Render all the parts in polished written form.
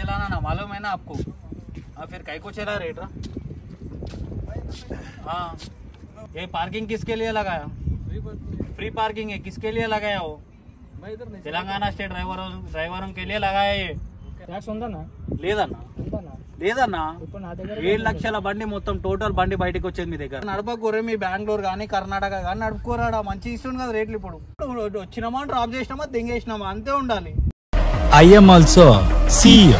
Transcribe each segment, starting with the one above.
चलाना ना, मालूम है ना आपको? फिर काय को चला रेट रहा? हाँ, ये पार्किंग किसके लिए लगाया? फ्री पार्किंग है, किसके लिए लगाया वो? तेलंगाना स्टेट ड्राइवरों के लिए लगाया ये. లేదన్నా 7 లక్షల బండి మొత్తం టోటల్ బండి బయటకు వచ్చేది మీ దగ్గర. నడపకూరే మీ బెంగళూరు కానీ కర్ణాటక కానీ నడుపుకోరాడా, మంచి ఇస్తుంది కదా రేట్లు. ఇప్పుడు వచ్చినామా డ్రాప్ చేసినామా దింగేసినామా అంతే ఉండాలి. I am also CEO.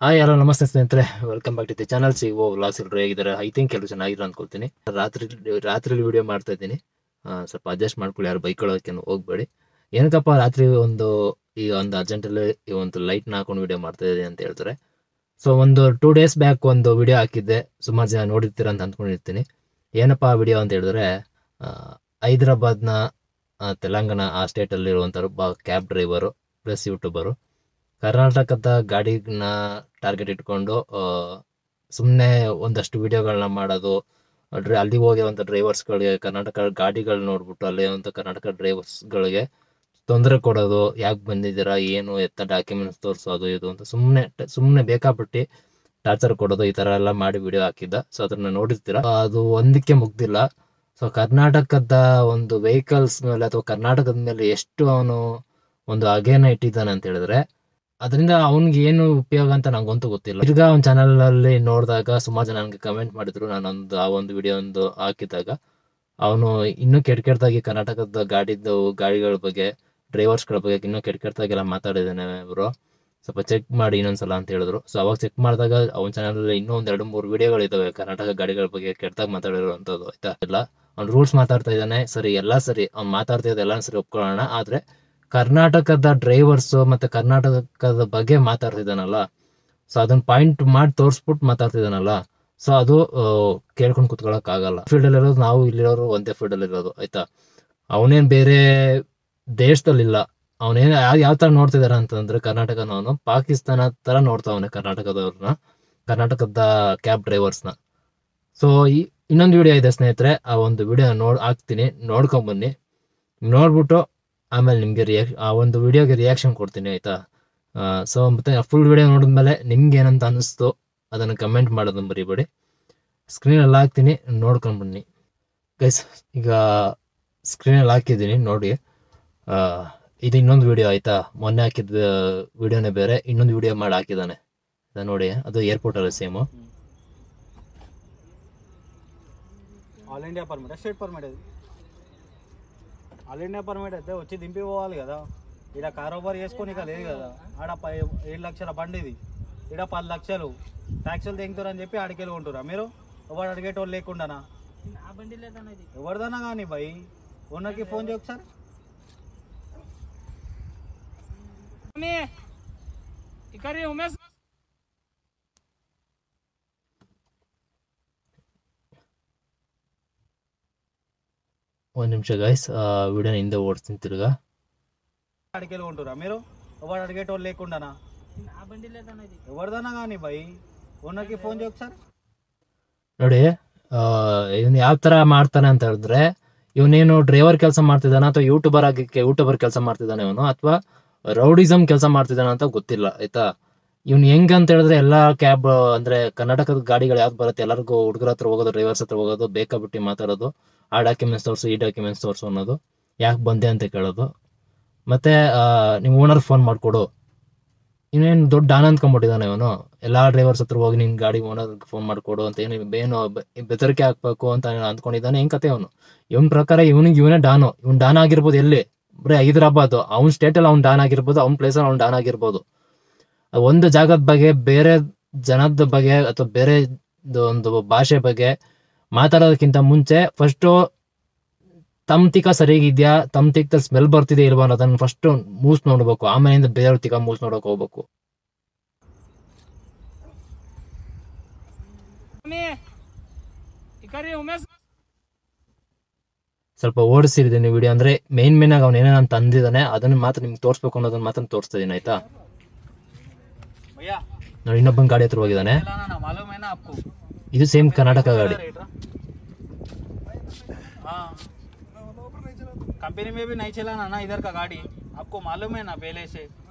Hi hello ನಮಸ್ತೆ ಸ್ನೇಹಿತರೆ, welcome back to the channel. CO vlogs. ಎಲ್ಲರೂ ಹೇಗಿದ್ದಾರೆ? ಐ ಥಿಂಕ್ ಎಲ್ಲರೂ ಚೆನ್ನಾಗಿರೋ ಅನ್ಕೊಳ್ತೀನಿ. ರಾತ್ರಿ ವಿಡಿಯೋ ಮಾಡ್ತಾ ಇದ್ದೀನಿ, ಸ್ವಲ್ಪ ಅಡ್ಜಸ್ಟ್ ಮಾಡ್ಕೊಳ್ಳಿ, ಯಾರು ಬೈಕೊಳ್ಳೋಕೆ ಹೋಗ್ಬೇಡಿ. ಏನಕ್ಕಪ್ಪ ರಾತ್ರಿ ಒಂದು ಅರ್ಜೆಂಟಲ್ಲಿ ಈ ಒಂದು ಲೈಟ್ನ ಹಾಕೊಂಡು ವಿಡಿಯೋ ಮಾಡ್ತಾ ಇದ್ದೀನಿ ಅಂತ ಹೇಳ್ತಾರೆ. ಸೊ ಒಂದು 2 days ಬ್ಯಾಕ್ ಒಂದು ವಿಡಿಯೋ ಹಾಕಿದ್ದೆ, ಸುಮಾರು ಜನ ನೋಡಿರ್ತೀರ ಅಂತ ಅಂದ್ಕೊಂಡಿರ್ತೀನಿ. ಏನಪ್ಪ ಆ ವಿಡಿಯೋ ಅಂತ ಹೇಳಿದ್ರೆ, ಹೈದರಾಬಾದ್ನ ತೆಲಂಗಾಣ ಆ ಸ್ಟೇಟಲ್ಲಿರುವಂಥವ್ರು ಕ್ಯಾಬ್ ಡ್ರೈವರು ಪ್ಲಸ್ ಯೂಟ್ಯೂಬರು ಕರ್ನಾಟಕದ ಗಾಡಿನ ಟಾರ್ಗೆಟ್ ಇಟ್ಕೊಂಡು ಸುಮ್ಮನೆ ಒಂದಷ್ಟು ವಿಡಿಯೋಗಳನ್ನ ಮಾಡೋದು, ಅಲ್ಲಿಗೆ ಹೋಗಿರೋಂಥ ಡ್ರೈವರ್ಸ್ಗಳಿಗೆ ಕರ್ನಾಟಕ ಗಾಡಿಗಳು ನೋಡ್ಬಿಟ್ಟು ಅಲ್ಲಿರುವಂಥ ಕರ್ನಾಟಕ ಡ್ರೈವರ್ಸ್ಗಳಿಗೆ ತೊಂದರೆ ಕೊಡೋದು, ಯಾಕೆ ಬಂದಿದ್ದೀರಾ, ಏನು ಎತ್ತ ಡಾಕ್ಯುಮೆಂಟ್ಸ್ ತೋರಿಸೋದು ಇದು ಅಂತ ಸುಮ್ಮನೆ ಬೇಕಾಬಿಟ್ಟು ಟಾರ್ಚರ್ ಕೊಡೋದು, ಈ ಥರ ಎಲ್ಲ ಮಾಡಿ ವಿಡಿಯೋ ಹಾಕಿದ್ದ. ಸೊ ಅದನ್ನ ನೋಡಿರ್ತೀರ. ಅದು ಒಂದಕ್ಕೆ ಮುಗ್ದಿಲ್ಲ. ಸೊ ಕರ್ನಾಟಕದ ಒಂದು ವೆಹಿಕಲ್ಸ್ ಮೇಲೆ ಅಥವಾ ಕರ್ನಾಟಕದ ಮೇಲೆ ಎಷ್ಟು ಅವನು ಒಂದು ಅಗೇನ ಇಟ್ಟಿದ್ದಾನೆ ಅಂತ ಹೇಳಿದ್ರೆ, ಅದರಿಂದ ಅವನಿಗೆ ಏನು ಉಪಯೋಗ ಅಂತ ನಂಗಂತೂ ಗೊತ್ತಿಲ್ಲ. ಈಗ ಅವ್ನ ಚಾನಲಲ್ಲಿ ನೋಡಿದಾಗ ಸುಮಾರು ಜನ ನನಗೆ ಕಮೆಂಟ್ ಮಾಡಿದ್ರು. ನಾನೊಂದು ಆ ಒಂದು ವಿಡಿಯೋ ಒಂದು ಹಾಕಿದಾಗ ಅವನು ಇನ್ನೂ ಕೆಟ್ಟದಾಗಿ ಕರ್ನಾಟಕದ ಗಾಡಿಗಳ ಬಗ್ಗೆ, ಡ್ರೈವರ್ಸ್ಗಳ ಬಗ್ಗೆ ಇನ್ನೂ ಕೆಟ್ಟದಾಗೆಲ್ಲ ಮಾತಾಡಿದ್ದಾನೆ ಬ್ರೋ, ಸ್ವಲ್ಪ ಚೆಕ್ ಮಾಡಿ ಇನ್ನೊಂದ್ಸಲ ಅಂತ ಹೇಳಿದ್ರು. ಸೊ ಅವಾಗ ಚೆಕ್ ಮಾಡಿದಾಗ ಅವನ ಚಾನಲಲ್ಲಿ ಇನ್ನೂ 1-2-3 ವಿಡಿಯೋಗಳಿದ್ದಾವೆ ಕರ್ನಾಟಕ ಗಾಡಿಗಳ ಬಗ್ಗೆ ಕೆಟ್ಟದಾಗಿ ಮಾತಾಡಿರೋಂಥದ್ದು. ಆಯ್ತಾ, ಇಲ್ಲ ಅವ್ನು ರೂಲ್ಸ್ ಮಾತಾಡ್ತಾ ಇದ್ದಾನೆ, ಸರಿ ಎಲ್ಲ ಸರಿ, ಅವ್ನು ಮಾತಾಡ್ತಾ ಇದ್ದ ಎಲ್ಲ ಸರಿ ಒಪ್ಕೊಳ್ಳೋಣ. ಆದರೆ ಕರ್ನಾಟಕದ ಡ್ರೈವರ್ಸು ಮತ್ತು ಕರ್ನಾಟಕದ ಬಗ್ಗೆ ಮಾತಾಡ್ತಿದ್ದಾನಲ್ಲ, ಸೊ ಅದನ್ನ ಪಾಯಿಂಟ್ ಮಾಡಿ ತೋರಿಸ್ಬಿಟ್ಟು ಮಾತಾಡ್ತಿದ್ದಾನಲ್ಲ, ಸೊ ಅದು ಕೇಳ್ಕೊಂಡು ಕುತ್ಕೊಳ್ಳೋಕ್ಕಾಗಲ್ಲ. ಫೀಲ್ಡಲ್ಲಿರೋದು ನಾವು, ಇಲ್ಲಿರೋರು ಒಂದೇ ಫೀಲ್ಡಲ್ಲಿರೋದು. ಆಯ್ತಾ, ಅವನೇನು ಬೇರೆ ದೇಶದಲ್ಲಿಲ್ಲ. ಅವನೇನು ಯಾವ ಥರ ನೋಡ್ತಿದ್ದಾರೆ ಅಂತಂದ್ರೆ, ಕರ್ನಾಟಕನ ಅವನು ಪಾಕಿಸ್ತಾನ ಥರ ನೋಡ್ತಾವನೆ ಕರ್ನಾಟಕದವ್ರನ್ನ, ಕರ್ನಾಟಕದ ಕ್ಯಾಬ್ ಡ್ರೈವರ್ಸ್ನ. ಸೊ ಇನ್ನೊಂದು ವಿಡಿಯೋ ಇದೆ ಸ್ನೇಹಿತರೆ, ಆ ಒಂದು ವಿಡಿಯೋ ಹಾಕ್ತೀನಿ, ನೋಡ್ಕೊಂಬನ್ನಿ. ನೋಡ್ಬಿಟ್ಟು ಆಮೇಲೆ ನಿಮಗೆ ಆ ಒಂದು ವಿಡಿಯೋಗೆ ರಿಯಾಕ್ಷನ್ ಕೊಡ್ತೀನಿ. ಆಯಿತಾ, ಸೊ ಮತ್ತೆ ಫುಲ್ ವಿಡಿಯೋ ನೋಡಿದ್ಮೇಲೆ ನಿಮ್ಗೆ ಏನಂತ ಅನ್ನಿಸ್ತು ಅದನ್ನು ಕಮೆಂಟ್ ಮಾಡೋದನ್ನ ಮರಿಬೇಡಿ. ಸ್ಕ್ರೀನಲ್ಲಿ ಹಾಕ್ತೀನಿ, ನೋಡ್ಕೊಂಡ್ಬನ್ನಿ ಗೈಸ್. ಈಗ ಸ್ಕ್ರೀನಲ್ಲಿ ಹಾಕಿದ್ದೀನಿ ನೋಡಿ. ಇದು ಇನ್ನೊಂದು ವಿಡಿಯೋ. ಆಯಿತಾ, ಮೊನ್ನೆ ಹಾಕಿದ ವಿಡಿಯೋನೇ ಬೇರೆ, ಇನ್ನೊಂದು ವಿಡಿಯೋ ಮಾಡಿ ಹಾಕಿದ್ದಾನೆ ನೋಡಿ. ಅದು ಏರ್ಪೋರ್ಟಲ್ಲಿ same. All India permit, state permit, అది ఆల్ ఇండియా పర్మిట్ అయితే వచ్చి దింపి పోవాలి కదా. ఇక్కడ కారోబార్ చేసుకొని ఇక లేదు కదా. ఆడ 7 లక్షల బండి ఇది, ఇక్కడ 10 లక్షలు ట్యాక్సులు తెంగుతారు అని చెప్పి ఆడికెళ్ళి ఉంటురా మీరు. ఎవరు అడిగేటోళ్ళు లేకుండానా? ఎవరిదన్నా కానీ భయ్, ఓనర్కి ఫోన్ చేయ ఒకసారి. ಒಂದು ನಿಮಿಷ ಗೈಸ್, ವಿಡಿಯೋನ ಹಿಂದೆ ಓಡಿಸ್ತೀನಿ ತಿರ್ಗಾ. అడిగేళ్ళు ఉంటురా మీరు. ఎవరు అడిగేటోళ్ళు లేకుండానా? ఎవరిదన్నా కానీ భయ్, ఓనర్కి ఫోన్ చేయ ఒకసారి. ನೋಡಿ, ಇವನು ಯಾವ ಥರ ಮಾಡ್ತಾನೆ ಅಂತ ಹೇಳಿದ್ರೆ, ಇವನೇನು ಡ್ರೈವರ್ ಕೆಲಸ ಮಾಡ್ತಿದ್ದಾನೆ ಅಥವಾ ಯೂಟ್ಯೂಬರ್ ಕೆಲಸ ಮಾಡ್ತಿದ್ದಾನೆ ಇವನು, ಅಥವಾ ರೌಡಿಸಮ್ ಕೆಲಸ ಮಾಡ್ತಿದ್ದಾನೆ ಅಂತ ಗೊತ್ತಿಲ್ಲ. ಆಯ್ತಾ, ಇವ್ನು ಹೆಂಗೆ ಅಂತ ಹೇಳಿದ್ರೆ, ಎಲ್ಲ ಕ್ಯಾಬ್ ಅಂದರೆ ಕರ್ನಾಟಕದ ಗಾಡಿಗಳು ಯಾವ್ದು ಬರುತ್ತೆ ಎಲ್ಲರಿಗೂ ಹುಡುಗರ ಹತ್ರ ಹೋಗೋದು, ಡ್ರೈವರ್ಸ್ ಹತ್ರ ಹೋಗೋದು, ಬೇಕಾಬಿಟ್ಟು ಮಾತಾಡೋದು, ಆ ಡಾಕ್ಯುಮೆಂಟ್ಸ್ ತೋರಿಸು, ಈ ಡಾಕ್ಯುಮೆಂಟ್ಸ್ ತೋರಿಸು ಅನ್ನೋದು, ಯಾಕೆ ಬಂದೆ ಅಂತ ಕೇಳೋದು, ಮತ್ತು ನಿಮ್ಮ ಓನರ್ ಫೋನ್ ಮಾಡಿಕೊಡು. ಇನ್ನೇನು ದೊಡ್ಡ ಡಾನ್ ಅಂದ್ಕೊಂಡ್ಬಿಟ್ಟಿದ್ದಾನೆ ಇವನು. ಎಲ್ಲ ಡ್ರೈವರ್ಸ್ ಹತ್ರ ಹೋಗಿ ನಿನ್ನ ಗಾಡಿ ಓನರ್ಗೆ ಫೋನ್ ಮಾಡಿಕೊಡು ಅಂತ ಏನು ಬೆದರಿಕೆ ಹಾಕ್ಬೇಕು ಅಂತ ಅಂದ್ಕೊಂಡಿದ್ದಾನೆ. ಹೆಂಗೆ ಕತೆ ಅವನು. ಇವನ ಪ್ರಕಾರ ಇವನೇ ಡಾನು. ಇವ್ನು ಡಾನ್ ಆಗಿರ್ಬೋದು ಎಲ್ಲಿ, ಬರೀ ಹೈದರಾಬಾದ್, ಅವ್ನ ಸ್ಟೇಟಲ್ಲಿ ಅವ್ನು ಡಾನ್ ಆಗಿರ್ಬೋದು, ಅವ್ನ ಪ್ಲೇಸಲ್ಲಿ ಅವ್ನು ಡಾನ್ ಆಗಿರ್ಬೋದು. ಒಂದು ಜಾಗದ ಬಗ್ಗೆ, ಬೇರೆ ಜನದ ಬಗ್ಗೆ ಅಥವಾ ಬೇರೆ ಒಂದು ಭಾಷೆ ಬಗ್ಗೆ ಮಾತಾಡೋದಕ್ಕಿಂತ ಮುಂಚೆ ಫಸ್ಟು ತಮ್ಮ ತಿಕ್ಕ ಸರಿಯಾಗಿದ್ಯಾ, ತಮ್ಮ ತಿಕ್ಕದಲ್ಲಿ ಸ್ಮೆಲ್ ಬರ್ತಿದೆ ಇಲ್ವಾ ಅನ್ನೋದನ್ನು ಫಸ್ಟು ಮೂಸ್ ನೋಡ್ಬೇಕು, ಆಮೇಲಿಂದ ಬೇರೆಯವ್ರ ತಿಕ್ಕ ಮೂಸ್ ನೋಡೋಕೆ ಹೋಗ್ಬೇಕು. ಸ್ವಲ್ಪ ಓಡಿಸಿದ್ದೀನಿ ವಿಡಿಯೋ, ಅಂದ್ರೆ ಮೇನ್ ಆಗಿ ಅವ್ನು ಏನೇನು ಅಂತ ಅಂದಿದ್ದಾನೆ ಅದನ್ನ ಮಾತ್ರ ನಿಮ್ಗೆ ತೋರಿಸ್ಬೇಕು ಅನ್ನೋದನ್ನ ಮಾತ್ರ ತೋರಿಸ್ತಾ ಇದೀನಿ. ಆಯ್ತಾ, ನೋಡಿ ಇನ್ನೊಬ್ಬನ ಗಾಡಿ ಹತ್ರ ಹೋಗಿದ್ದಾನೆ. ಇದು ಸೇಮ್ ಕರ್ನಾಟಕ ಗಾಡಿ. कंपनी में भी नहीं चलाना ना इधर का गाड़ी, आपको मालूम है ना पहले से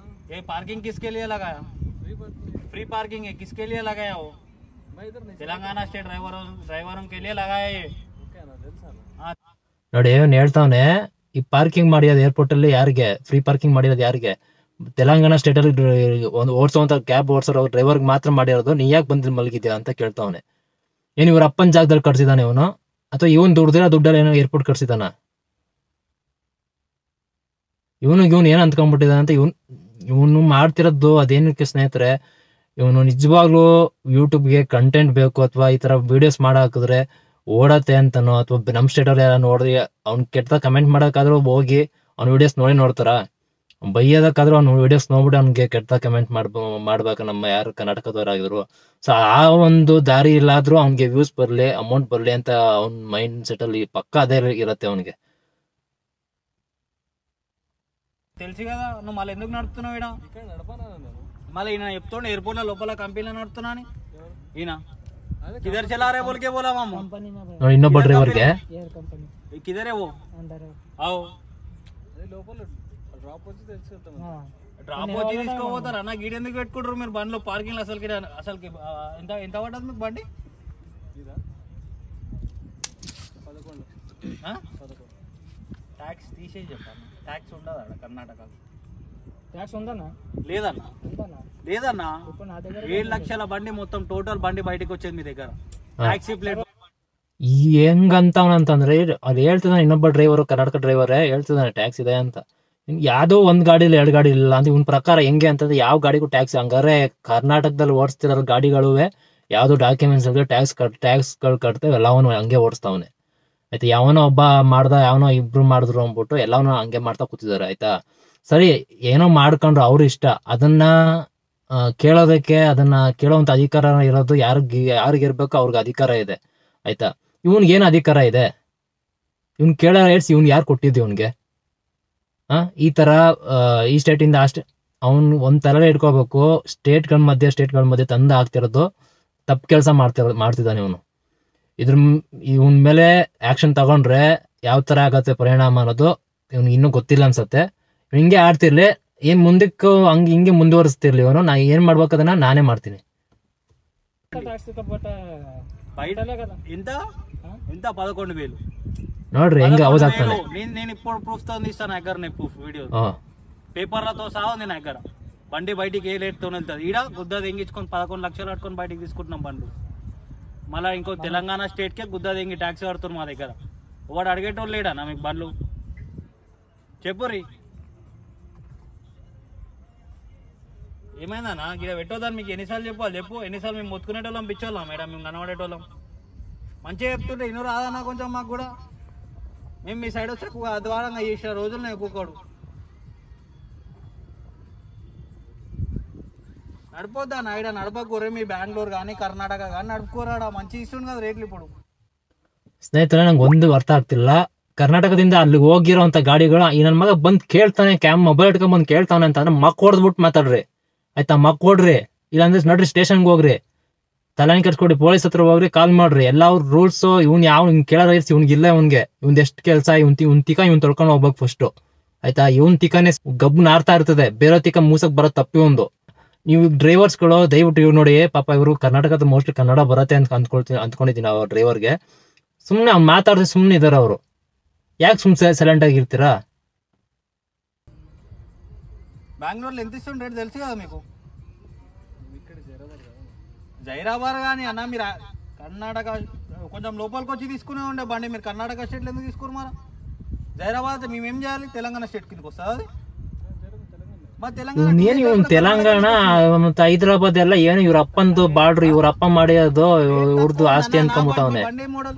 ये पार्किंग किसके लिए लगाया? फ्री पार्किंग है, किसके लिए लगाया वो? तेलंगाना स्टेट ड्राइवरों के लिए लगाया ये। हाँ ನೋಡಿ ಅವ್ನು ಹೇಳ್ತಾವನೆ ಈ ಪಾರ್ಕಿಂಗ್ ಮಾಡಿರೋದು ಏರ್ಪೋರ್ಟ್ ಅಲ್ಲಿ ಯಾರಿಗೆ ಫ್ರೀ ಪಾರ್ಕಿಂಗ್ ಮಾಡಿರೋದು ಯಾರಿಗೆ? ತೆಲಂಗಾಣ ಸ್ಟೇಟ್ ಅಲ್ಲಿ ಒಂದು ಓಡಿಸುವಂತ ಕ್ಯಾಬ್ ಓಡಿಸೋ ಡ್ರೈವರ್ಗೆ ಮಾತ್ರ ಮಾಡಿರೋದು. ನೀ ಯಾಕೆ ಬಂದು ಮಲಗಿದ್ಯಾ ಅಂತ ಕೇಳ್ತಾವನೆ. ಏನ್ ಇವ್ರ ಅಪ್ಪನ ಜಾಗದಲ್ಲಿ ಕಟ್ಸಿದಾನೆ ಇವನು ಅಥವಾ ಇವನ್ ದುಡ್ಡಲ್ಲಿ ಏನೋ ಏರ್ಪೋರ್ಟ್ ಕಟ್ಸಿದಾನ? ಇವನು ಏನ್ ಅಂದ್ಕೊಂಡ್ಬಿಟ್ಟಿದಾನೆ ಅಂತ ಇವನು ಮಾಡ್ತಿರೋದು ಅದೇನಕ್ಕೆ ಸ್ನೇಹಿತರೆ, ಇವನು ನಿಜವಾಗ್ಲೂ ಯೂಟ್ಯೂಬ್ಗೆ ಕಂಟೆಂಟ್ ಬೇಕು ಅಥವಾ ಈ ತರ ವಿಡಿಯೋಸ್ ಮಾಡಾಕಿದ್ರೆ ಓಡತ್ತೆ ಅಂತನೋ ಅಥವಾ ನಮ್ ಸ್ಟೇಟ್ ಅವ್ರು ಯಾರು ನೋಡ್ರಿ ಅವ್ನ್ ಕೆಟ್ಟ ಕಮೆಂಟ್ ಮಾಡಕ್ಕಾದ್ರೂ ಹೋಗಿ ಅವ್ನ ವಿಡಿಯೋಸ್ ನೋಡ್ತಾರ? ಬೈಯೋದಕ್ಕಾದ್ರೂ ಅವ್ನ ವಿಡಿಯೋಸ್ ನೋಡ್ಬಿಟ್ಟು ಅವ್ನಿಗೆ ಕೆಟ್ಟ ಕಮೆಂಟ್ ಮಾಡ್ಬೇಕು ನಮ್ಮ ಯಾರು ಕರ್ನಾಟಕದವರಾಗಿದ್ರು. ಸೊ ಆ ಒಂದು ದಾರಿ ಇಲ್ಲಾದ್ರೂ ಅವ್ನಿಗೆ ವ್ಯೂಸ್ ಬರ್ಲಿ ಅಮೌಂಟ್ ಬರ್ಲಿ ಅಂತ ಅವ್ನ ಮೈಂಡ್ ಸೆಟ್ ಅಲ್ಲಿ ಪಕ್ಕ ಅದೇ ಇರತ್ತೆ ಅವನಿಗೆ. తెలుసు కదా నువ్వు మళ్ళీ ఎందుకు నడుపుతున్నావు ఈడ? మళ్ళీ ఈయన చెప్తుండే ఎయిర్పోర్ట్ లో లోపల కంపెనీలో నడుపుతున్నా అని. ఈయన కిధర్ చలా రే बोल के बोला मामू. ನೋಡಿ ಇನ್ನೊಬ್ಬ ಡ್ರೈವರ್ಗೆ కిధర్ है वो? आओ డ్రాప్ వచ్చి తీసుకోపోతారు అన్న. గీడ ఎందుకు పెట్టుకుంటారు మీరు బండిలో పార్కింగ్? అసలుకి ఎంత ఎంత పడ్డది మీకు బండి? ట్యాక్స్ తీసేసి చెప్పాను. ట్యాక్స్ ఉండదు అక్కడ కర్ణాటకలో. ట్యాక్స్ ఉందన్నా? లేదన్నా లేదన్నా. 7 లక్షల బండి మొత్తం టోటల్ బండి బయటకు వచ్చేది మీ దగ్గర. ట్యాక్సీ ప్లేట్ ಹೆಂಗಂತವನಂತಂದ್ರೆ ಅಲ್ಲಿ ಹೇಳ್ತಿದ್ದಾನೆ ಇನ್ನೊಬ್ಬ ಡ್ರೈವರ್, ಕರ್ನಾಟಕ ಡ್ರೈವರ್ ಹೇಳ್ತಿದ್ದಾನೆ ಟ್ಯಾಕ್ಸ್ ಇದೆ ಅಂತ. ಯಾವ್ದೋ ಒಂದ್ ಗಾಡಿ ಇಲ್ಲ 2 ಗಾಡಿ ಇಲ್ಲ ಅಂತ ಇವನ್ ಪ್ರಕಾರ ಹೆಂಗೆ ಅಂತಂದ್ರೆ ಯಾವ ಗಾಡಿಗೂ ಟ್ಯಾಕ್ಸ್. ಹಂಗಾರೆ ಕರ್ನಾಟಕದಲ್ಲಿ ಓಡಿಸ್ತಿರೋ ಗಾಡಿಗಳುವೆ ಯಾವ್ದು ಡಾಕ್ಯುಮೆಂಟ್ಸ್ ಇಲ್ಲದೆ ಟ್ಯಾಕ್ಸ್ಗಳು ಕಟ್ತೇವೆ ಎಲ್ಲವನು ಹಂಗೆ ಓಡಿಸ್ತಾವನೆ ಆಯ್ತಾ. ಯಾವನೋ ಒಬ್ಬ ಮಾಡ್ದ ಯಾವನೋ ಇಬ್ರು ಮಾಡಿದ್ರು ಅಂದ್ಬಿಟ್ಟು ಎಲ್ಲವನ್ನೂ ಹಂಗೆ ಮಾಡ್ತಾ ಕೂತಿದ್ದಾರೆ ಆಯ್ತಾ. ಸರಿ ಏನೋ ಮಾಡ್ಕೊಂಡ್ರು ಅವ್ರ ಇಷ್ಟ. ಅದನ್ನ ಕೇಳೋದಕ್ಕೆ ಅದನ್ನ ಕೇಳೋವಂತ ಅಧಿಕಾರ ಇರೋದು ಯಾರಿಗಿರ್ಬೇಕು ಅವ್ರಿಗೆ ಅಧಿಕಾರ ಇದೆ ಆಯ್ತಾ. ಇವನ್ಗೆ ಏನ್ ಅಧಿಕಾರ ಇದೆ? ಇವ್ನ್ ಕೇಳೋ ಹೇಳ್ಸಿ ಇವ್ನ್ ಯಾರು ಕೊಟ್ಟಿದ್ದು ಇವನ್ಗೆ? ಈ ತರ ಈ ಸ್ಟೇಟ್ ಇಂದ ಅಷ್ಟೇ ಅವ್ನ್ ಒಂದ್ ತಲೆ ಇಟ್ಕೋಬೇಕು. ಸ್ಟೇಟ್ಗಳ ಮಧ್ಯೆ ತಂದು ಹಾಕ್ತಿರೋದು ತಪ್ಪು ಕೆಲಸ ಮಾಡ್ತಿದ್ದಾನೆ ಇವನು. ಇವನ್ ಮೇಲೆ ಆಕ್ಷನ್ ತಗೊಂಡ್ರೆ ಯಾವ ತರ ಆಗತ್ತೆ ಪರಿಣಾಮ ಅನ್ನೋದು ಇವ್ನಿಗೆ ಇನ್ನೂ ಗೊತ್ತಿಲ್ಲ ಅನ್ಸತ್ತೆ. ಹಿಂಗೆ ಆಡ್ತಿರ್ಲಿ, ಏನ್ ಮುಂದಕ್ಕೂ ಹಿಂಗೆ ಮುಂದುವರಿಸ್ತಿರ್ಲಿ ಇವನು. ನಾ ಏನ್ ಮಾಡ್ಬೇಕು ಅದನ್ನ ನಾನೇ ಮಾಡ್ತೀನಿ. ఇంత 11,000 ನೋಡ್ರಿ ಹೆಂಗ ಅವಾಜ್ ಆಗ್ತಾನೆ. నేను ఇప్పుడు ప్రూఫ్ తో ఇస్తాను దగ్గర. ప్రూఫ్ వీడియో పేపర్లతో సహా ఉంది నా దగ్గర. బండి బయటికి ఏ రేట్తో వెళ్తుంది. ఈడ గుద్ద తెంగించుకొని 11 లక్షలు కట్టుకొని బయటికి తీసుకుంటున్నాం బండ్లు. మళ్ళీ ఇంకో తెలంగాణ స్టేట్ కే గుద్ద తెంగి ట్యాక్సీ కడుతున్నారు మా దగ్గర. వాడు అడిగేటోళ్ళు లేడన్నా మీకు బండ్లు? చెప్పుర్రి ఏమైందన్నా? ఇక్కడ పెట్టోదని మీకు ఎన్నిసార్లు చెప్పాలి చెప్పు. ఎన్నిసార్లు మేము మొత్తుకునేటోళ్ళం పిచ్చోళ్ళం మేడం, మేము కనబడేటోళ్ళం. మంచిగా చెప్తుంటే ఇన్నో రాదన్నా కొంచెం మాకు కూడా. మేము మీ సైడ్ వచ్చి అద్వారంగా చేసిన రోజులు నేను ఒక్కొక్కడు నడిపోద్దా నాయుడ నడపకూరే. మీ బెంగళూరు కానీ కర్ణాటక కానీ నడుపుకోరాడా? మంచి ఇస్తుంది కదా రేట్లు ఇప్పుడు. ಸ್ನೇಹಿತರೆ ನಂಗೆ ಒಂದು ಅರ್ಥ ಆಗ್ತಿಲ್ಲ. ಕರ್ನಾಟಕದಿಂದ ಅಲ್ಲಿ ಹೋಗಿರೋಂಥ ಗಾಡಿಗಳು ಈ ನನ್ನ ಮಗ ಬಂದ್ ಕೇಳ್ತಾನೆ, ಮೊಬೈಲ್ ಇಟ್ಕೊಂಡ್ ಬಂದ್ ಕೇಳ್ತಾನೆ ಅಂತಂದ್ರೆ ಮಕ್ ಹೊಡೆದ್ಬಿಟ್ಟು ಮಾತಾಡ್ರಿ ಆಯ್ತಾ. ಮಕ್ ಕೊಡ್ರಿ, ಇಲ್ಲಾಂದ್ರೆ ನೋಡ್ರಿ ಸ್ಟೇಷನ್ಗೆ ಹೋಗ್ರಿ, ತಲಾನಿ ಕಟ್ಸ್ಕೊಡಿ, ಪೊಲೀಸ್ ಹತ್ರ ಹೋಗ್ರಿ, ಕಾಲ್ ಮಾಡ್ರಿ. ಎಲ್ಲ ರೂಲ್ಸ್ ಇವ್ನು ಕೇಳೋರ ಇರ್ಸಿ ಇವ್ನಿಗೆ ಇಲ್ಲ. ಇವ್ನ್ ಎಷ್ಟು ಕೆಲಸ ಇವ್ನ್ ತಿಕ್ಕ ಇವ್ನ್ ತೊಳ್ಕೊಂಡು ಹೋಗ್ಬೇಕು ಫಸ್ಟ್ ಆಯ್ತಾ. ಇವ್ನ್ ತಿಕ್ಕನೆ ಗಬ್ಬು ನಾರ್ತಾ ಇರ್ತದೆ, ಬೇರೆ ತಿಕ್ಕ ಮೂಸಕ್ ಬರೋ ತಪ್ಪಿ ಒಂದು. ನೀವು ಡ್ರೈವರ್ಸ್ಗಳು ದಯವಿಟ್ಟು ಇವ್ರು ನೋಡಿ, ಪಾಪ ಇವರು ಕರ್ನಾಟಕದ ಮೋಸ್ಟ್ಲಿ ಕನ್ನಡ ಬರತ್ತೆ ಅಂತ ಅಂದ್ಕೊಂಡಿದ್ದೀನಿ. ಅವ್ರ ಡ್ರೈವರ್ಗೆ ಸುಮ್ನೆ ಅವ್ನು ಮಾತಾಡಿದ್ರೆ ಸುಮ್ನೆ ಇದಾರೆ ಅವರು. ಯಾಕೆ ಸುಮ್ನೆ ಸೈಲೆಂಟ್ ಆಗಿರ್ತೀರಾ? బెంగళూరులో ఎంత ఇస్తుంది రేట్ తెలుసు కదా మీకు. జైరాబాద్ కానీ అన్న మీరు కర్ణాటక కొంచెం లోపలికి వచ్చి తీసుకునే ఉండే బండి. మీరు కర్ణాటక స్టేట్లో ఎందుకు తీసుకోరు? మరి జైరాబాద్ మేమేం చేయాలి? తెలంగాణ స్టేట్ కిందకి వస్తుంది అది. మరి ತೆಲಂಗಾಣ ಮತ್ತೆ ಹೈದರಾಬಾದ್ ಎಲ್ಲ ಏನು ಇವ್ರ ಅಪ್ಪಂದು ಬಾರ್ಡ್ರು, ಇವ್ರ ಅಪ್ಪ ಮಾಡಿರೋದು ಇವ್ರದ್ದು ಆಸ್ತಿ ಅನ್ಕೊಂಡ್ಬಿಟ್ಟವನೆ. బండి మోడల్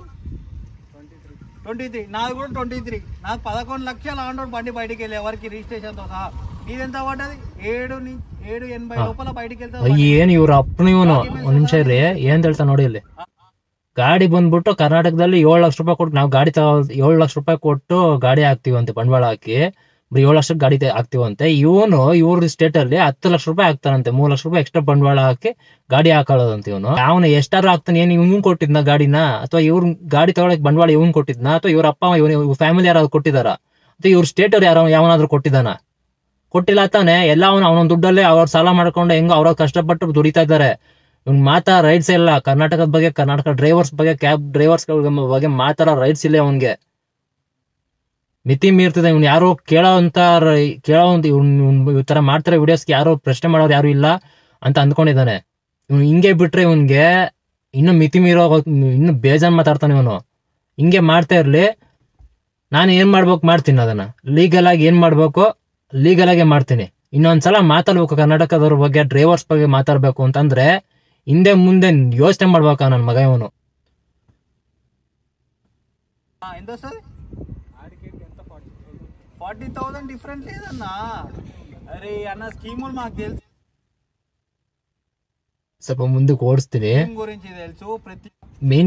23, నాది కూడా 23. నాకు 11 లక్షలు ఆన్ రోడ్ బండి బయటికి వెళ్ళి ఎవరికి రిజిస్ట్రేషన్తో సహా. నీదెంత పడ్డది? 780 లోపల బయటికి వెళ్తా. ಏನ್ ಇವ್ರ ಅಪ್ಪನ ಇವನು ಒಂದ್ ನಿಮಿಷ ಇರ್ರಿ, ಏನ್ ಹೇಳ್ತಾ ನೋಡಿ. ಇಲ್ಲಿ ಗಾಡಿ ಬಂದ್ಬಿಟ್ಟು ಕರ್ನಾಟಕದಲ್ಲಿ 7 ಲಕ್ಷ ರೂಪಾಯಿ ಕೊಟ್ಟು ನಾವು ಗಾಡಿ 7 ಲಕ್ಷ ರೂಪಾಯಿ ಕೊಟ್ಟು ಗಾಡಿ ಹಾಕ್ತಿವಂತೆ, ಬಂಡವಾಳ ಹಾಕಿ 7 ಲಕ್ಷ ಗಾಡಿ ಹಾಕ್ತಿವಂತೆ. ಇವ್ರ ಸ್ಟೇಟ್ ಅಲ್ಲಿ 10 ಲಕ್ಷ ರೂಪಾಯಿ ಹಾಕ್ತಾನಂತೆ. 3 ಲಕ್ಷ ರೂಪಾಯಿ ಎಕ್ಸ್ಟ್ರಾ ಬಂಡವಾಳ ಹಾಕಿ ಗಾಡಿ ಹಾಕೊಳ್ಳೋದಂತ. ಅವನು ಎಷ್ಟಾರು ಹಾಕ್ತಾನೆ. ಏನ್ ಇವ್ನ್ ಕೊಟ್ಟಿದ್ನ ಗಾಡಿನ, ಅಥವಾ ಇವ್ರ ಗಾಡಿ ತಗೊಳಕ್ ಬಂಡವಾಳ ಇವ್ನ್ ಕೊಟ್ಟಿದ್ನ, ಅಥವಾ ಇವ್ರ ಅಪ್ಪ ಇವ್ರ ಫ್ಯಾಮಿಲಿ ಯಾರಾದ್ರು ಕೊಟ್ಟಿದಾರ, ಅಥವಾ ಇವ್ರ ಸ್ಟೇಟ್ ಅವ್ರು ಯಾವನಾದ್ರು ಕೊಟ್ಟಿದಾನ? ಕೊಟ್ಟಿಲ್ಲ ತಾನೆ, ಎಲ್ಲ ಅವನೊಂದು ದುಡ್ಡಲ್ಲೇ ಅವ್ರ ಸಾಲ ಮಾಡ್ಕೊಂಡು ಹೆಂಗೋ ಅವ್ರ ಕಷ್ಟಪಟ್ಟು ದುಡಿತಾ ಇದ್ದಾರೆ. ಇವ್ನು ಮಾತಾ ರೈಟ್ಸ್ ಇಲ್ಲ. ಕರ್ನಾಟಕದ ಬಗ್ಗೆ, ಕರ್ನಾಟಕ ಡ್ರೈವರ್ಸ್ ಬಗ್ಗೆ, ಕ್ಯಾಬ್ ಡ್ರೈವರ್ಸ್ ಬಗ್ಗೆ ಮಾತಾಡೋ ರೈಟ್ಸ್ ಇಲ್ಲ ಅವನ್ಗೆ. ಮಿತಿ ಮೀರ್ತಿದೆ. ಇವ್ನು ಯಾರು ಇವ್ನು ಈ ತರ ಮಾಡ್ತಾರೆ ವಿಡಿಯೋಸ್ಗೆ ಯಾರು ಪ್ರಶ್ನೆ ಮಾಡೋರು ಯಾರು ಇಲ್ಲ ಅಂತ ಅಂದ್ಕೊಂಡಿದ್ದಾನೆ. ಇವ್ನು ಹಿಂಗೆ ಬಿಟ್ರೆ ಇವನ್ಗೆ ಇನ್ನು ಮಿತಿ ಮೀರೋ ಇನ್ನು ಬೇಜಾನ್ ಮಾತಾಡ್ತಾನೆ ಇವನು. ಹಿಂಗೆ ಮಾಡ್ತಾ ಇರ್ಲಿ, ನಾನು ಏನ್ ಮಾಡ್ಬೇಕು ಮಾಡ್ತೀನಿ, ಅದನ್ನ ಲೀಗಲ್ ಆಗಿ ಏನ್ ಮಾಡ್ಬೇಕು ಲೀಗಲ್ ಆಗೇ ಮಾಡ್ತೀನಿ. ಇನ್ನೊಂದ್ಸಲ ಮಾತಾಡ್ಬೇಕು ಕರ್ನಾಟಕದವ್ರ ಬಗ್ಗೆ, ಡ್ರೈವರ್ಸ್ ಬಗ್ಗೆ ಮಾತಾಡ್ಬೇಕು ಅಂತಂದ್ರೆ ಹಿಂದೆ ಮುಂದೆ ಯೋಚನೆ ಮಾಡ್ಬೇಕ ನನ್ನ ಮಗ ಇವನು. ఎంత వస్తుంది 40,000 డిఫరెంట్ లేదన్నా. అరే అన్న స్కీములు మాకు తెలుసు, ಸ್ವಲ್ಪ ಮುಂದಕ್ಕೆ ಓಡಿಸ್ತೀನಿ. గురించి తెలుసు. ప్రతి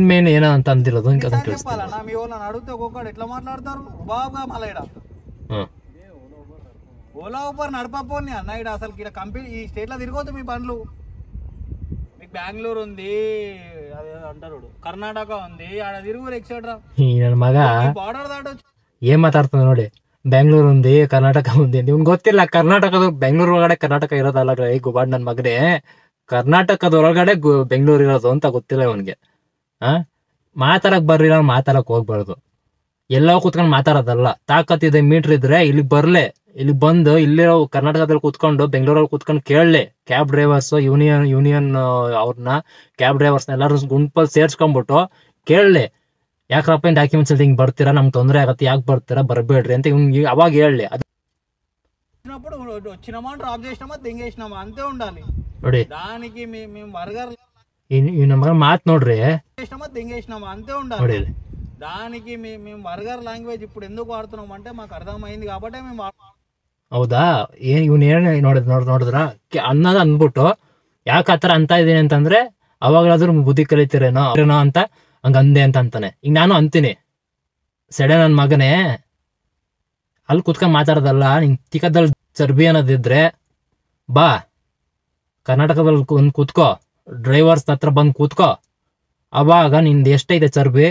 ಮೇನ್ ಏನೋ ಅಂತ ಅಂದಿರೋದು ఇంకా చెప్పాలన్నా. మీ వాళ్ళని అడిగితే ఒక్కొక్కడు ఎట్లా మాట్లాడతారు బాబుగా. మళ్ళీ ఇక్కడ ఓలా ఊబర్ నడపపోని అన్న. ఇక్కడ అసలు ఇక్కడ కంపెనీ ఈ స్టేట్ లో తిరగొద్దు మీ బండ్లు. మీకు బెంగళూరు ఉంది, అదే అంటారు, కర్ణాటక ఉంది, ఆడ తిరుగురు ఎక్సెట్రా. ನನ್ನ ಮಗ బార్డర్ దాటొచ్చు. ಏನ್ ಮಾತಾಡ್ತಾನೆ ನೋಡಿ. ಬೆಂಗಳೂರು ఉంది, ಕರ್ನಾಟಕ ఉంది. ನಿಮ್ಗೆ ಗೊತ್ತಿಲ್ಲ ಕರ್ನಾಟಕದ ಬೆಂಗಳೂರು ಒಳಗಡೆ ಕರ್ನಾಟಕ ಇರೋದಲ್ಲ. ಈ ಗುಬಾಡ್ ನನ್ನ ಮಗನೇ, ಕರ್ನಾಟಕದ ಒಳಗಡೆ ಬೆಂಗಳೂರು ಇರೋದು ಅಂತ ಗೊತ್ತಿಲ್ಲ ಇವನ್ಗೆ. ಮಾತಾಡಕ್ ಬರ್ಲಿಲ್ಲ, ಮಾತಾಡಕ್ ಹೋಗ್ಬಾರ್ದು. ಎಲ್ಲೋ ಕುತ್ಕೊಂಡು ಮಾತಾಡೋದಲ್ಲ. ತಾಕತ್ತಿದೆ ಮೀಟರ್ ಇದ್ರೆ ಇಲ್ಲಿಗೆ ಬರ್ಲೆ, ಇಲ್ಲಿ ಬಂದು ಇಲ್ಲಿರೋ ಕರ್ನಾಟಕದಲ್ಲಿ ಕುತ್ಕೊಂಡು ಬೆಂಗಳೂರಲ್ಲಿ ಕುತ್ಕೊಂಡು ಕೇಳಲಿ. ಕ್ಯಾಬ್ ಡ್ರೈವರ್ಸ್ ಯೂನಿಯನ್ ಅವ್ರನ್ನ, ಕ್ಯಾಬ್ ಡ್ರೈವರ್ಸ್ನ ಎಲ್ಲರೂ ಗುಂಪಲ್ಲಿ ಸೇರ್ಸ್ಕೊಂಡ್ಬಿಟ್ಟು ಕೇಳಲಿ, ಯಾಕ್ರಪ್ಪ ಡಾಕ್ಯುಮೆಂಟ್ಸ್ ಅಲ್ಲಿ ಹಿಂಗ್ ಬರ್ತೀರಾ, ನಮ್ಗೆ ತೊಂದರೆ ಆಗತ್ತೆ, ಯಾಕೆ ಬರ್ತೀರಾ, ಬರ್ಬೇಡ್ರಿ ಅಂತ ಇವ್ನಿಗೆ ಅವಾಗ ಹೇಳಲಿ. వచ్చినప్పుడు వచ్చినామా డ్రాప్ చేసినామా దింగేసినామా అంతే ఉండాలి. ನೋಡಿ దానికి మేము బర్గర్ ನಮ್ಮ ಮಾತು ನೋಡ್ರಿ, చేసినామా దింగేసినామా అంతే ఉండాలి. ನೋಡಿ దానికి మేము బర్గర్ లాంగ్వేజ్ ఇప్పుడు ఎందుకు వాడుతున్నాం అంటే మాకు అర్థమైంది కాబట్టి మేము ಹೌದಾ. ಇವ್ನು ಏನ್ ನೋಡಿದ್ರ ಅನ್ನೋದು ಅಂದ್ಬಿಟ್ಟು ಯಾಕೆ ಆತರ ಅಂತ ಇದೀನಿ ಅಂತಂದ್ರೆ ಅವಾಗ್ಲಾದ್ರೂ ಬುದ್ಧಿ ಕಲಿತೀರೇನೋ ಅಂತ ಹಂಗ ಅಂದೆ ಅಂತ ಅಂತಾನೆ. ಈಗ ನಾನು ಅಂತೀನಿ, ಸೆಡೆ ನನ್ ಮಗನೇ, ಅಲ್ಲಿ ಕುತ್ಕೊಂಡ್ ಮಾತಾಡೋದಲ್ಲ. ನಿಂಗೆ ತಿಕ್ಕದಲ್ಲಿ ಚರ್ಬಿ ಅನ್ನೋದಿದ್ರೆ ಬಾ ಕರ್ನಾಟಕದಲ್ಲಿ ಕೂತ್ಕೋ, ಡ್ರೈವರ್ಸ್ ಹತ್ರ ಬಂದು ಕೂತ್ಕೋ. ಅವಾಗ ನಿಂದು ಎಷ್ಟೈತೆ ಚರ್ಬಿ,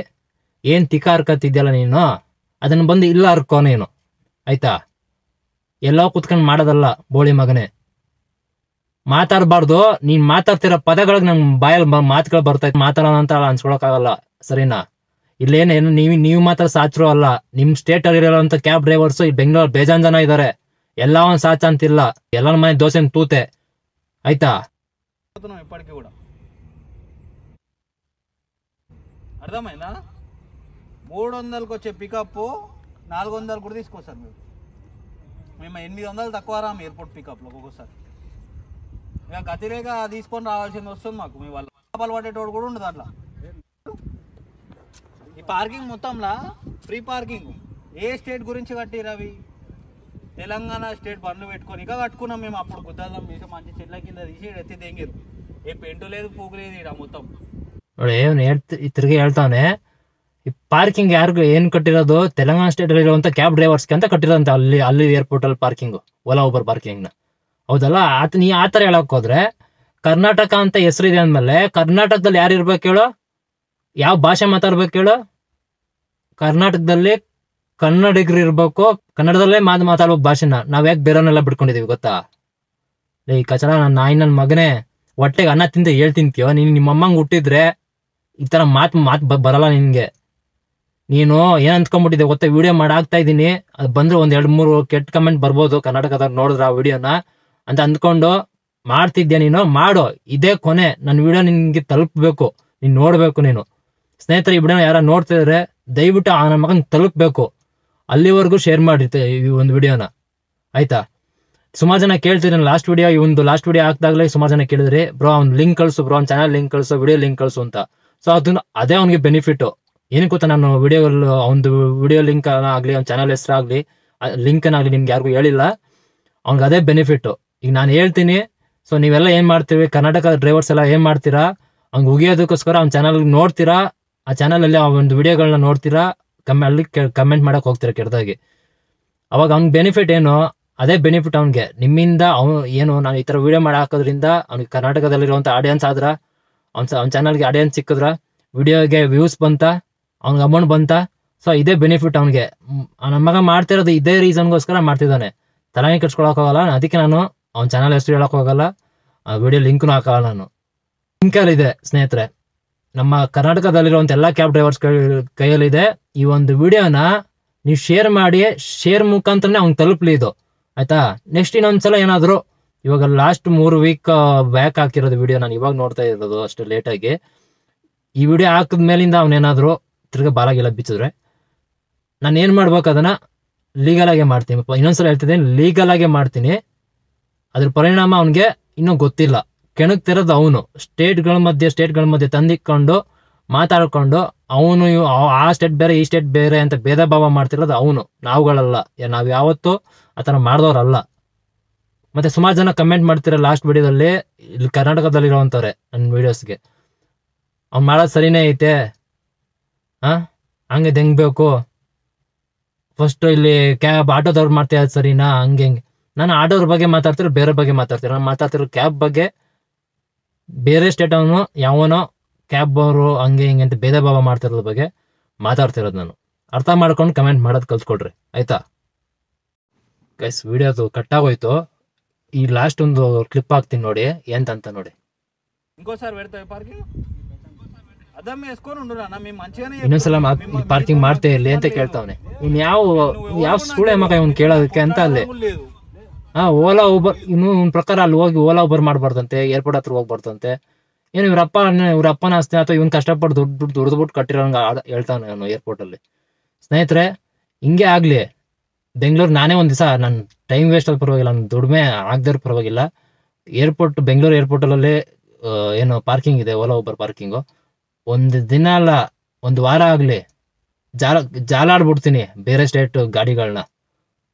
ಏನ್ ತಿಕ್ಕ ಹರ್ಕತ್ತಿದ್ಯಲ್ಲ ನೀನು, ಅದನ್ನ ಬಂದು ಇಲ್ಲ ಹರ್ಕೋ ನೀನು, ಆಯ್ತಾ? ಎಲ್ಲೋ ಕುತ್ಕೊಂಡ್ ಮಾಡೋದಲ್ಲ ಬೋಳಿ ಮಗನೇ. ಮಾತಾಡ್ಬಾರ್ದು. ನೀನ್ ಮಾತಾಡ್ತಿರೋ ಪದಗಳಿಗೆ ನಮ್ ಬಾಯಲ್ಲಿ ಮಾತುಗಳು ಬರ್ತೈತೆ. ಮಾತಾಡೋಣ ಅಂತ ಅನ್ಸ್ಕೊಳಕ್ಕಾಗಲ್ಲ, ಸರಿನಾ? ಇಲ್ಲೇನೇನು ನೀವು ಮಾತ್ರ ಸಾಚರು ಅಲ್ಲ. ನಿಮ್ ಸ್ಟೇಟ್ ಅಲ್ಲಿ ಇರೋಂಥ ಕ್ಯಾಬ್ ಡ್ರೈವರ್ಸ್ ಈ ಬೆಂಗಳೂರು ಬೇಜಾನ್ ಜನ ಇದಾರೆ. ಎಲ್ಲ ಒಂದ್ ಸಾಚ ಅಂತಿಲ್ಲ, ಎಲ್ಲರ ಮನೆ ದೋಸೆ ತೂತೆ, ಆಯ್ತಾ? ఇప్పటికీ కూడా అర్థమైందా? 300కి వచ్చే పికప్ 400 కూడా తీసుకొస్తారు మీరు. మేము 800 తక్కువ రాము ఎయిర్పోర్ట్ పికప్లో ఒక్కొక్కసారి. ఇక గతిరేగా తీసుకొని రావాల్సింది వస్తుంది మాకు. మీ వాళ్ళు పట్టేటోడు కూడా ఉండదు అట్లా. ఈ పార్కింగ్ మొత్తంలా ఫ్రీ పార్కింగ్ ఏ స్టేట్ గురించి కట్టిరు అవి? తెలంగాణ స్టేట్ బండ్లు పెట్టుకొని ఇక కట్టుకున్నాం మేము. అప్పుడు గుద్దాలం తీసి మంచి చెట్ల కింద తీసి ఎత్తి తెంగిరు. ఏ పెంటు లేదు, పూగు లేదు ఇక్కడ మొత్తం. ನೋಡಿ ತಿರ್ಗಿ ಹೇಳ್ತಾನೆ, ಈ ಪಾರ್ಕಿಂಗ್ ಯಾರಿಗೂ ಏನ್ ಕಟ್ಟಿರೋದು? ತೆಲಂಗಾಣ ಸ್ಟೇಟ್ ಅಲ್ಲಿ ಇರುವಂತ ಕ್ಯಾಬ್ ಡ್ರೈವರ್ಸ್ಗೆ ಅಂತ ಕಟ್ಟಿರೋಂತ ಅಲ್ಲಿ ಏರ್ಪೋರ್ಟ್ ಅಲ್ಲಿ ಪಾರ್ಕಿಂಗ್, ಓಲಾ ಊಬರ್ ಪಾರ್ಕಿಂಗ್ ನ. ಹೌದಲ್ಲ? ನೀ ಆತರ ಹೇಳಕ್ ಹೋದ್ರೆ ಕರ್ನಾಟಕ ಅಂತ ಹೆಸರಿದೆ ಅಂದ್ಮೇಲೆ ಕರ್ನಾಟಕದಲ್ಲಿ ಯಾರು ಇರ್ಬೇಕು ಹೇಳು? ಯಾವ ಭಾಷೆ ಮಾತಾಡ್ಬೇಕು ಹೇಳು? ಕರ್ನಾಟಕದಲ್ಲಿ ಕನ್ನಡಿಗರು ಇರ್ಬೇಕು, ಕನ್ನಡದಲ್ಲೇ ಮಾತಾಡ್ಬೇಕು ಭಾಷೆನ. ನಾವ್ ಯಾಕೆ ಬೇರೆನೆಲ್ಲ ಬಿಡ್ಕೊಂಡಿದೀವಿ ಗೊತ್ತಾ? ಈ ಕಚಡ ನನ್ನ ನಾಯಿ ನನ್ನ ಮಗನೇ, ಹೊಟ್ಟೆಗೆ ಅನ್ನ ತಿಂತ ಹೇಳ್ತಿಂತೀಯೋ ನೀನು? ನಿಮ್ಮ ಅಮ್ಮಂಗೆ ಹುಟ್ಟಿದ್ರೆ ಈ ತರ ಮಾತು ಬರಲ್ಲ ನಿನ್ಗೆ. ನೀನು ಏನ್ ಅಂದ್ಕೊಂಡ್ಬಿಟ್ಟಿದೆ ಗೊತ್ತಾ? ವಿಡಿಯೋ ಮಾಡಾಕ್ತಾ ಇದೀನಿ, ಅದು ಬಂದ್ರೆ ಒಂದ್ 2-3 ಕೆಟ್ಟ ಕಮೆಂಟ್ ಬರ್ಬೋದು ಕರ್ನಾಟಕದವ್ರು ನೋಡಿದ್ರ ಆ ವಿಡಿಯೋನ ಅಂತ ಅಂದ್ಕೊಂಡು ಮಾಡ್ತಿದ್ಯಾ ನೀನು. ಮಾಡೋ, ಇದೇ ಕೊನೆ. ನನ್ನ ವಿಡಿಯೋ ನಿನ್ಗೆ ತಲುಪಬೇಕು, ನೀನ್ ನೋಡ್ಬೇಕು. ನೀನು ಸ್ನೇಹಿತರೆ ಈ ವಿಡಿಯೋನ ಯಾರ ನೋಡ್ತಿದ್ರೆ ದಯವಿಟ್ಟು ಆ ನನ್ನ ಮಗನ್ ತಲುಪಬೇಕು. ಅಲ್ಲಿವರೆಗೂ ಶೇರ್ ಮಾಡಿರ್ತೆ ಈ ಒಂದು ವಿಡಿಯೋನ, ಆಯ್ತಾ? ಸುಮಾರು ಜನ ಕೇಳ್ತಿದ್ರೆ ಲಾಸ್ಟ್ ವಿಡಿಯೋ ಹಾಕ್ದಾಗ್ಲೇ ಸುಮಾರು ಜನ ಕೇಳಿದ್ರಿ, ಬ್ರೋ ಅವ್ನ್ ಲಿಂಕ್ ಕಳ್ಸು, ಬ್ರೋ ಅವ್ನ ಚಾನಲ್ ಲಿಂಕ್ ಕಳ್ಸು, ವಿಡಿಯೋ ಲಿಂಕ್ ಕಳ್ಸು ಅಂತ. ಸೊ ಅದನ್ನ ಅದೇ ಅವ್ನಿಗೆ ಬೆನಿಫಿಟ್. ಏನಕ್ಕೆ ಗೊತ್ತಾ? ನಾನು ಒಂದು ವಿಡಿಯೋ ಲಿಂಕ್ ಆಗ್ಲಿ, ಅವ್ನ ಚಾನಲ್ ಹೆಸರಾಗ್ಲಿ, ಲಿಂಕ್ ಏನಾಗ್ಲಿ ನಿಮ್ಗೆ ಯಾರಿಗೂ ಹೇಳಿಲ್ಲ. ಅವ್ನಿಗೆ ಅದೇ ಬೆನಿಫಿಟ್. ಈಗ ನಾನು ಹೇಳ್ತೀನಿ, ಸೊ ನೀವೆಲ್ಲ ಏನ್ ಮಾಡ್ತೀವಿ, ಕರ್ನಾಟಕ ಡ್ರೈವರ್ಸ್ ಎಲ್ಲ ಏನ್ ಮಾಡ್ತೀರಾ, ಅವ್ನಿಗೆ ಉಗಿಯೋದಕ್ಕೋಸ್ಕರ ಅವ್ನ ಚಾನಲ್ ನೋಡ್ತೀರಾ, ಆ ಚಾನಲ್ ಅಲ್ಲಿ ಆ ಒಂದು ವಿಡಿಯೋಗಳನ್ನ ನೋಡ್ತೀರಾ, ಅಲ್ಲಿ ಕಮೆಂಟ್ ಮಾಡಕ್ ಹೋಗ್ತೀರಾ ಕೆಟ್ಟದಾಗಿ. ಅವಾಗ ಅವ್ನಿಗೆ ಬೆನಿಫಿಟ್ ಏನು? ಅದೇ ಬೆನಿಫಿಟ್ ಅವ್ನಿಗೆ. ನಿಮ್ಮಿಂದ ಅವನು ಏನು, ನಾನು ಈ ತರ ವಿಡಿಯೋ ಮಾಡಿ ಹಾಕೋದ್ರಿಂದ ಅವ್ನಿಗೆ ಕರ್ನಾಟಕದಲ್ಲಿರುವಂತ ಆಡಿಯನ್ಸ್ ಆದ್ರ, ಅವ್ನ ಚಾನಲ್ಗೆ ಆಡಿಯನ್ಸ್ ಸಿಕ್ಕಿದ್ರ, ವಿಡಿಯೋಗೆ ವ್ಯೂಸ್ ಬಂತ, ಅವ್ನಿಗೆ ಅಮೌಂಟ್ ಬಂತ. ಸೊ ಇದೇ ಬೆನಿಫಿಟ್ ಅವ್ನಿಗೆ. ನಮ್ಮ ಮಗ ಮಾಡ್ತಿರೋದು ಇದೇ ರೀಸನ್ಗೋಸ್ಕರ ಮಾಡ್ತಿದ್ದಾನೆ. ತಲೆನೇ ಕೆಡ್ಸ್ಕೊಳಕ್ ಹೋಗಲ್ಲ. ಅದಕ್ಕೆ ನಾನು ಅವ್ನ ಚಾನಲ್ ಹೆಸರು ಹೇಳಕ್ ಹೋಗಲ್ಲ, ಆ ವಿಡಿಯೋ ಲಿಂಕ್ನು ಹಾಕಲ್ಲ ನಾನು. ಲಿಂಕಲ್ಲಿದೆ ಸ್ನೇಹಿತರೆ, ನಮ್ಮ ಕರ್ನಾಟಕದಲ್ಲಿರುವಂಥ ಎಲ್ಲ ಕ್ಯಾಬ್ ಡ್ರೈವರ್ಸ್ ಕೈಯಲ್ಲಿದೆ. ಈ ಒಂದು ವಿಡಿಯೋನ ನೀವು ಶೇರ್ ಮಾಡಿ, ಶೇರ್ ಮುಖಾಂತರನೇ ಅವ್ನು ತಲುಪಲಿ ಇದು, ಆಯ್ತಾ. ನೆಕ್ಸ್ಟ್ ಇನ್ನೊಂದ್ಸಲ ಏನಾದರೂ, ಇವಾಗ ಲಾಸ್ಟ್ 3 ವೀಕ್ ಬ್ಯಾಕ್ ಹಾಕಿರೋದು ವಿಡಿಯೋ ನಾನು ಇವಾಗ ನೋಡ್ತಾ ಇರೋದು ಅಷ್ಟು ಲೇಟಾಗಿ. ಈ ವಿಡಿಯೋ ಹಾಕಿದ ಮೇಲಿಂದ ಅವನೇನಾದರೂ ತಿರ್ಗಾ ಬಾಲಾಗಿಲ್ಲ ಬಿಚ್ಚಿದ್ರೆ ನಾನು ಏನು ಮಾಡ್ಬೇಕು, ಅದನ್ನು ಲೀಗಲಾಗೆ ಮಾಡ್ತೀನಿ. ಇನ್ನೊಂದ್ಸಲ ಹೇಳ್ತಿದ್ದೀನಿ, ಲೀಗಲಾಗೆ ಮಾಡ್ತೀನಿ. ಅದ್ರ ಪರಿಣಾಮ ಅವನಿಗೆ ಇನ್ನೂ ಗೊತ್ತಿಲ್ಲ. ಕೆಣಕ್ತಿರೋದು ಅವನು ಸ್ಟೇಟ್ಗಳ ಮಧ್ಯೆ ತಂದಿಕ್ಕೊಂಡು ಮಾತಾಡ್ಕೊಂಡು ಅವನು ಆ ಸ್ಟೇಟ್ ಬೇರೆ ಈ ಸ್ಟೇಟ್ ಬೇರೆ ಅಂತ ಭೇದ ಭಾವ ಮಾಡ್ತಿರೋದು ಅವನು, ನಾವುಗಳಲ್ಲ. ನಾವು ಯಾವತ್ತೂ ಆ ಥರ ಮಾಡಿದವ್ರಲ್ಲ. ಮತ್ತೆ ಸುಮಾರು ಜನ ಕಮೆಂಟ್ ಮಾಡ್ತಿರೋ ಲಾಸ್ಟ್ ವಿಡಿಯೋದಲ್ಲಿ, ಇಲ್ಲಿ ಕರ್ನಾಟಕದಲ್ಲಿರೋವಂಥವ್ರೆ ನನ್ನ ವಿಡಿಯೋಸ್ಗೆ, ಅವ್ನು ಮಾಡೋದು ಸರಿನೇ ಐತೆ, ಹಂಗೆ ಹೆಂಗ್ ಬೇಕು, ಫಸ್ಟ್ ಇಲ್ಲಿ ಕ್ಯಾಬ್ ಆಟೋದವ್ರು ಮಾಡ್ತಾ ಇರೋದು ಸರಿನಾ, ಹಂಗೆ ನಾನು ಆಟೋದ್ರ ಬಗ್ಗೆ ಮಾತಾಡ್ತಿರೋ, ಬೇರೆ ಬಗ್ಗೆ ಮಾತಾಡ್ತಿರೋ. ನಾನು ಮಾತಾಡ್ತಿರೋ ಕ್ಯಾಬ್ ಬಗ್ಗೆ. ಬೇರೆ ಸ್ಟೇಟ್ ಅವನು ಯಾವನೋ ಕ್ಯಾಬ್ ಅವರು ಹಂಗೆ ಹಿಂಗೆ ಅಂತ ಭೇದ ಭಾವ ಮಾಡ್ತಿರೋದ್ರ ಬಗ್ಗೆ ಮಾತಾಡ್ತಿರೋದು ನಾನು. ಅರ್ಥ ಮಾಡ್ಕೊಂಡು ಕಮೆಂಟ್ ಮಾಡೋದು ಕಲ್ತ್ಕೊಳ್ರಿ, ಆಯ್ತಾ ಗೈಸ್. ವಿಡಿಯೋದು ಕಟ್ಟಾಗೋಯ್ತು. ಈ ಲಾಸ್ಟ್ ಒಂದು ಕ್ಲಿಪ್ ಹಾಕ್ತೀನಿ ನೋಡಿ, ಎಂತ ನೋಡಿ. ఇంకోసారి పెడతాయి పార్కింగ్ అదే వేసుకొని ఉండురా నా మేము మంచిగానే ಇನ್ನೊಂದ್ಸಲ ಪಾರ್ಕಿಂಗ್ ಮಾಡ್ತೇ ಇರ್ಲಿ ಅಂತ ಕೇಳ್ತಾವನೆ. ಇನ್ ಯಾವ ಸುಳೆ ಮಗ ಇವ್ನು ಕೇಳೋದಕ್ಕೆ ಅಂತ ಅಲ್ಲಿ. ಓಲಾ ಊಬರ್ ಇನ್ನು ಇವ್ನ ಪ್ರಕಾರ ಅಲ್ಲಿ ಹೋಗಿ ಓಲಾ ಊಬರ್ ಮಾಡ್ಬಾರ್ದಂತೆ, ಏರ್ಪೋರ್ಟ್ ಹತ್ರ ಹೋಗ್ಬಾರ್ದಂತೆ. ಏನು ಇವ್ರಪ್ಪನ ಆಸ್ತಿ ಅಥವಾ ಇವ್ನು ಕಷ್ಟಪಟ್ಟು ದುಡ್ದುಬಿಟ್ಟು ಕಟ್ಟಿರೋಂಗ ಹೇಳ್ತಾನೆ ಅವನು ಏರ್ಪೋರ್ಟ್ ಅಲ್ಲಿ. ಸ್ನೇಹಿತರೆ, ಹಿಂಗೆ ಆಗ್ಲಿ. ಬೆಂಗಳೂರು ನಾನೇ ಒಂದ್ ದಿವಸ ನನ್ನ ಟೈಮ್ ವೇಸ್ಟ್ ಆಗಿ ಪರವಾಗಿಲ್ಲ, ನನ್ನ ದುಡಿಮೆ ಆಗದೇ ಪರವಾಗಿಲ್ಲ. ಬೆಂಗಳೂರು ಏರ್ಪೋರ್ಟಲ್ಲಿ ಏನು ಪಾರ್ಕಿಂಗ್ ಇದೆ, ಓಲಾ ಊಬರ್ ಪಾರ್ಕಿಂಗು. ಒಂದು ದಿನ ಅಲ್ಲ, ಒಂದು ವಾರ ಆಗಲಿ ಜಾಲಾಡ್ಬಿಡ್ತೀನಿ ಬೇರೆ ಸ್ಟೇಟ್ ಗಾಡಿಗಳನ್ನ,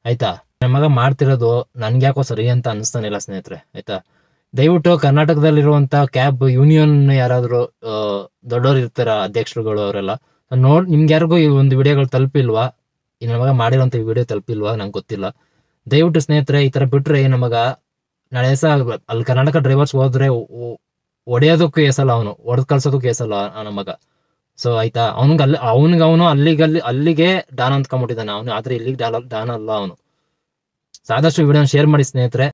ಆಯ್ತಾ. ನನ್ನ ಮಗ ಮಾಡ್ತಿರೋದು ನನ್ಗೆ ಯಾಕೋ ಸರಿ ಅಂತ ಅನಿಸ್ತಾನಿಲ್ಲ ಸ್ನೇಹಿತರೆ, ಆಯ್ತಾ. ದಯವಿಟ್ಟು ಕರ್ನಾಟಕದಲ್ಲಿರುವಂಥ ಕ್ಯಾಬ್ ಯೂನಿಯನ್ ಯಾರಾದರೂ ದೊಡ್ಡವ್ರು ಇರ್ತಾರ, ಅಧ್ಯಕ್ಷರುಗಳು, ಅವರೆಲ್ಲ ನಿಮ್ಗೆ ಯಾರಿಗೂ ಈ ಒಂದು ವಿಡಿಯೋಗಳು ತಲುಪಿಲ್ವಾ, ಈ ನನ್ನ ಮಗ ಮಾಡಿರೋಂಥ ಈ ವಿಡಿಯೋ ತಲುಪಿಲ್ವಾ ನಂಗೆ ಗೊತ್ತಿಲ್ಲ. ದಯವಿಟ್ಟು ಸ್ನೇಹಿತರೆ, ಈ ಥರ ಬಿಟ್ಟರೆ ನಮಗ ನಾಳೆ ಸಹ ಅಲ್ಲಿ ಕರ್ನಾಟಕ ಡ್ರೈವರ್ಸ್ ಹೋದ್ರೆ ಹೊಡೆಯೋದಕ್ಕೂ ಕೇಸಲ್ಲ, ಅವನು ಹೊಡೆದು ಕಳ್ಸೋದಕ್ಕೂ ಕೇಸಲ್ಲ ನಮ್ಮ ಮಗ. ಸೊ ಆಯ್ತಾ, ಅವನು ಅಲ್ಲಿಗೆ ಡಾನ್ ಅಂದ್ಕೊಂಡ್ಬಿಟ್ಟಿದ್ದಾನೆ ಅವನು, ಆದ್ರೆ ಇಲ್ಲಿಗೆ ಡಾನ್ ಅಲ್ಲ ಅವನು. ಆದಷ್ಟು ವಿಡಿಯೋನ ಶೇರ್ ಮಾಡಿ ಸ್ನೇಹಿತರೆ.